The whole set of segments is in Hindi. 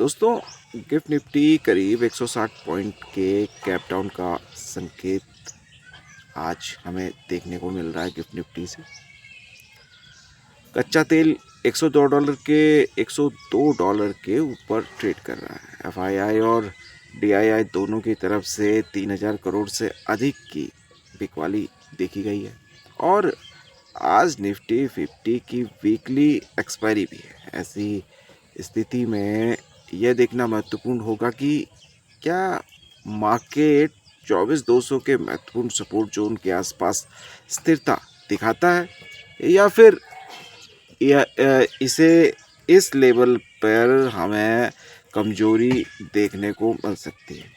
दोस्तों, गिफ्ट निफ्टी करीब 160 पॉइंट के कैप डाउन का संकेत आज हमें देखने को मिल रहा है। गिफ्ट निफ्टी से कच्चा तेल $102 के $102 के ऊपर ट्रेड कर रहा है। एफआईआई और डीआईआई दोनों की तरफ से 3000 करोड़ से अधिक की बिकवाली देखी गई है और आज निफ्टी 50 की वीकली एक्सपायरी भी है। ऐसी स्थिति में यह देखना महत्वपूर्ण होगा कि क्या मार्केट 24,200 के महत्वपूर्ण सपोर्ट जोन के आसपास स्थिरता दिखाता है या फिर इसे इस लेवल पर हमें कमजोरी देखने को मिल सकती है।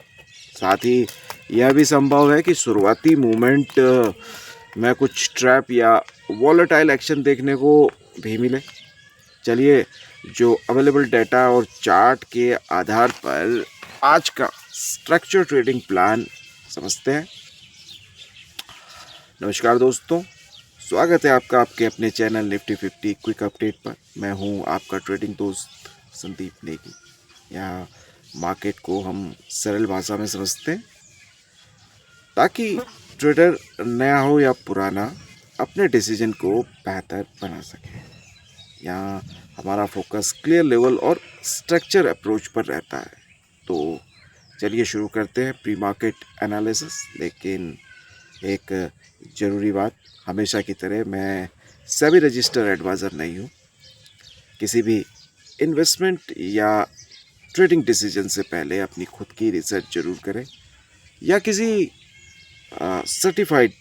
साथ ही यह भी संभव है कि शुरुआती मूवमेंट में कुछ ट्रैप या वॉलेटाइल एक्शन देखने को भी मिले। चलिए जो अवेलेबल डाटा और चार्ट के आधार पर आज का स्ट्रक्चर ट्रेडिंग प्लान समझते हैं। नमस्कार दोस्तों, स्वागत है आपका आपके अपने चैनल निफ्टी 50 क्विक अपडेट पर। मैं हूं आपका ट्रेडिंग दोस्त संदीप नेगी। यहाँ मार्केट को हम सरल भाषा में समझते हैं ताकि ट्रेडर नया हो या पुराना अपने डिसीजन को बेहतर बना सके। यहाँ हमारा फोकस क्लियर लेवल और स्ट्रक्चर अप्रोच पर रहता है। तो चलिए शुरू करते हैं प्री मार्केट एनालिसिस। लेकिन एक ज़रूरी बात, हमेशा की तरह मैं सेबी रजिस्टर्ड एडवाइज़र नहीं हूँ। किसी भी इन्वेस्टमेंट या ट्रेडिंग डिसीजन से पहले अपनी खुद की रिसर्च जरूर करें या किसी सर्टिफाइड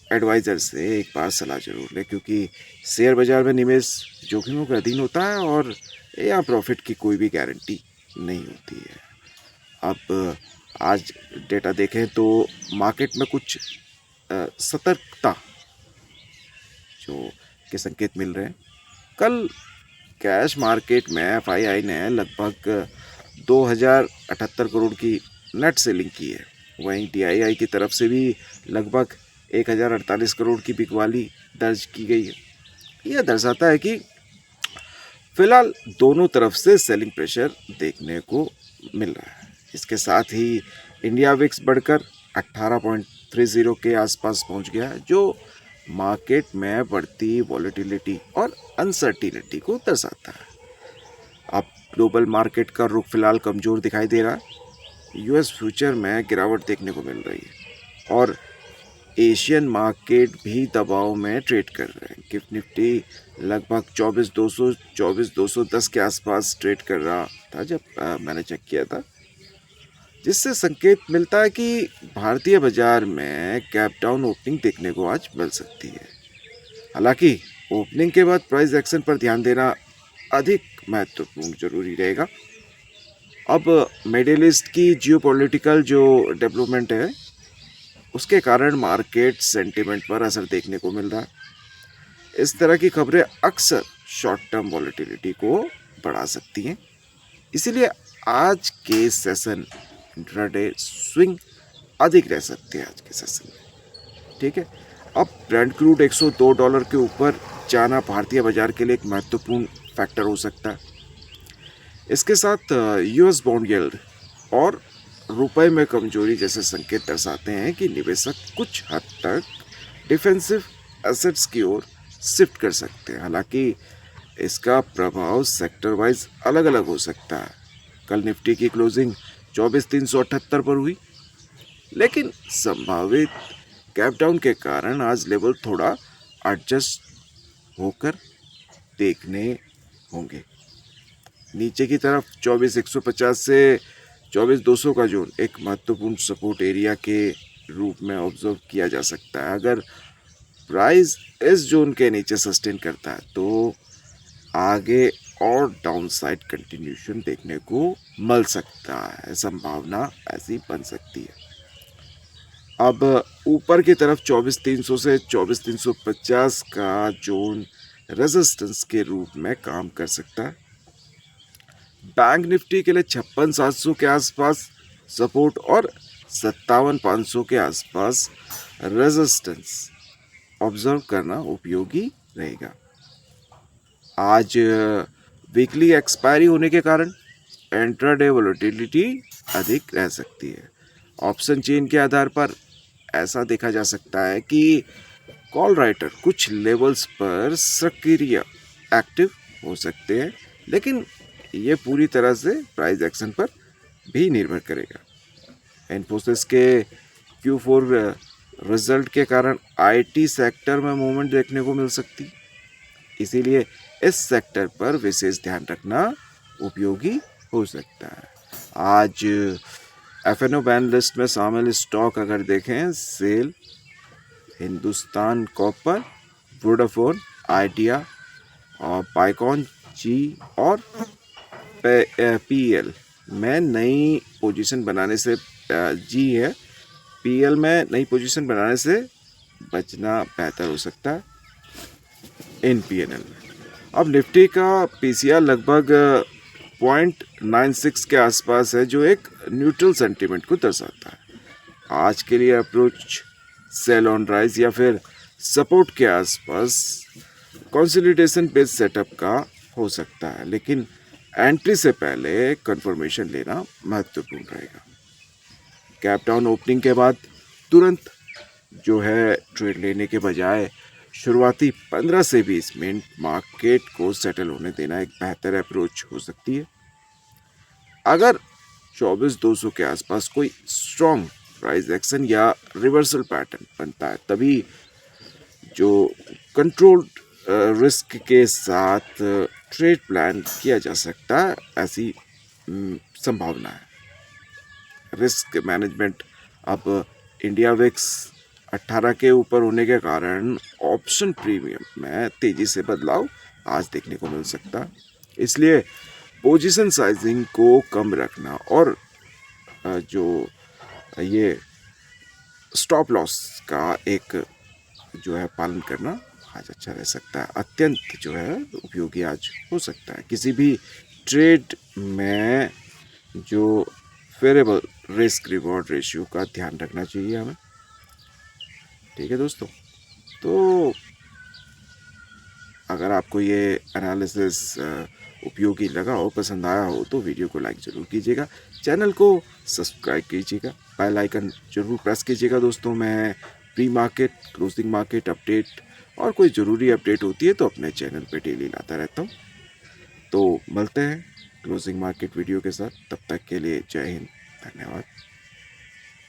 एडवाइज़र से एक बार सलाह जरूर लें, क्योंकि शेयर बाज़ार में निवेश जोखिमों का अधीन होता है और यहाँ प्रॉफिट की कोई भी गारंटी नहीं होती है। अब आज डेटा देखें तो मार्केट में कुछ सतर्कता जो के संकेत मिल रहे हैं। कल कैश मार्केट में एफआईआई ने लगभग 2078 करोड़ की नेट सेलिंग की है। वहीं डीआईआई की तरफ से भी लगभग 1048 करोड़ की बिकवाली दर्ज की गई है। यह दर्शाता है कि फिलहाल दोनों तरफ से सेलिंग प्रेशर देखने को मिल रहा है। इसके साथ ही इंडिया विक्स बढ़कर 18.30 के आसपास पहुंच गया है, जो मार्केट में बढ़ती वॉलेटिलिटी और अनसर्टिनिटी को दर्शाता है। अब ग्लोबल मार्केट का रुख फिलहाल कमज़ोर दिखाई दे रहा है। यूएस फ्यूचर में गिरावट देखने को मिल रही है और एशियन मार्केट भी दबाव में ट्रेड कर रहे हैं। गिफ्ट निफ्टी लगभग 24,210 के आसपास ट्रेड कर रहा था जब मैंने चेक किया था, जिससे संकेत मिलता है कि भारतीय बाजार में कैप डाउन ओपनिंग देखने को आज मिल सकती है। हालांकि ओपनिंग के बाद प्राइस एक्शन पर ध्यान देना अधिक महत्वपूर्ण जरूरी रहेगा। अब मिडिल ईस्ट की जियोपॉलिटिकल जो डेवलपमेंट है उसके कारण मार्केट सेंटिमेंट पर असर देखने को मिल रहा है। इस तरह की खबरें अक्सर शॉर्ट टर्म वॉलेटिलिटी को बढ़ा सकती हैं। इसीलिए आज के सेशन इंट्राडे स्विंग अधिक रह सकते हैं आज के सेशन में। ठीक है, अब ब्रेंट क्रूड $102 के ऊपर जाना भारतीय बाजार के लिए एक महत्वपूर्ण फैक्टर हो सकता है। इसके साथ यूएस बॉन्ड यील्ड और रुपए में कमजोरी जैसे संकेत दर्शाते हैं कि निवेशक कुछ हद तक डिफेंसिव एसेट्स की ओर शिफ्ट कर सकते हैं। हालांकि इसका प्रभाव सेक्टर वाइज अलग अलग हो सकता है। कल निफ्टी की क्लोजिंग 24,378 पर हुई, लेकिन संभावित कैप डाउन के कारण आज लेवल थोड़ा एडजस्ट होकर देखने होंगे। नीचे की तरफ 24,150 से 24,200 का जोन एक महत्वपूर्ण सपोर्ट एरिया के रूप में ऑब्जर्व किया जा सकता है। अगर प्राइस इस जोन के नीचे सस्टेन करता है तो आगे और डाउनसाइड कंटिन्यूशन देखने को मिल सकता है। संभावना ऐसी बन सकती है। अब ऊपर की तरफ 24,300 से 24,350 का जोन रेजिस्टेंस के रूप में काम कर सकता है। बैंक निफ्टी के लिए 56,700 के आसपास सपोर्ट और 57,500 के आसपास रेजिस्टेंस ऑब्जर्व करना उपयोगी रहेगा। आज वीकली एक्सपायरी होने के कारण इंट्राडे वोलेटिलिटी अधिक रह सकती है। ऑप्शन चेन के आधार पर ऐसा देखा जा सकता है कि कॉल राइटर कुछ लेवल्स पर सक्रिय एक्टिव हो सकते हैं, लेकिन ये पूरी तरह से प्राइस एक्शन पर भी निर्भर करेगा। इन्फोसिस के Q4 रिजल्ट के कारण IT सेक्टर में मूवमेंट देखने को मिल सकती, इसीलिए इस सेक्टर पर विशेष ध्यान रखना उपयोगी हो सकता है। आज FNO बैन लिस्ट में शामिल स्टॉक अगर देखें, सेल, हिंदुस्तान कॉपर, वोडाफोन आइडिया और बाइकॉन, जी और PL में नई पोजीशन बनाने से जी है, PL में नई पोजीशन बनाने से बचना बेहतर हो सकता है इन PNL में। अब निफ्टी का PCR लगभग 0.96 के आसपास है, जो एक न्यूट्रल सेंटीमेंट को दर्शाता है। आज के लिए अप्रोच सेल ऑन राइज या फिर सपोर्ट के आसपास कंसोलिडेशन बेस्ड सेटअप का हो सकता है, लेकिन एंट्री से पहले कंफर्मेशन लेना महत्वपूर्ण रहेगा। कैप डाउन ओपनिंग के बाद तुरंत जो है ट्रेड लेने के बजाय शुरुआती 15 से 20 मिनट मार्केट को सेटल होने देना एक बेहतर अप्रोच हो सकती है। अगर 24,200 के आसपास कोई स्ट्रॉन्ग प्राइस एक्शन या रिवर्सल पैटर्न बनता है, तभी जो कंट्रोल्ड रिस्क के साथ ट्रेड प्लान किया जा सकता है, ऐसी संभावना है। रिस्क मैनेजमेंट अब इंडिया विक्स 18 के ऊपर होने के कारण ऑप्शन प्रीमियम में तेजी से बदलाव आज देखने को मिल सकता है, इसलिए पोजीशन साइजिंग को कम रखना और जो ये स्टॉप लॉस का एक जो है पालन करना आज अच्छा रह सकता है, अत्यंत जो है उपयोगी आज हो सकता है। किसी भी ट्रेड में जो फेवरेबल रिस्क रिवॉर्ड रेशियो का ध्यान रखना चाहिए हमें। ठीक है दोस्तों, तो अगर आपको ये एनालिसिस उपयोगी लगा हो, पसंद आया हो, तो वीडियो को लाइक ज़रूर कीजिएगा, चैनल को सब्सक्राइब कीजिएगा, बेल आइकन जरूर प्रेस कीजिएगा दोस्तों। मैं pre market, closing market update और कोई ज़रूरी अपडेट होती है तो अपने चैनल पे डेली लाता रहता हूँ। तो मिलते हैं क्लोजिंग मार्केट वीडियो के साथ, तब तक के लिए जय हिंद, धन्यवाद।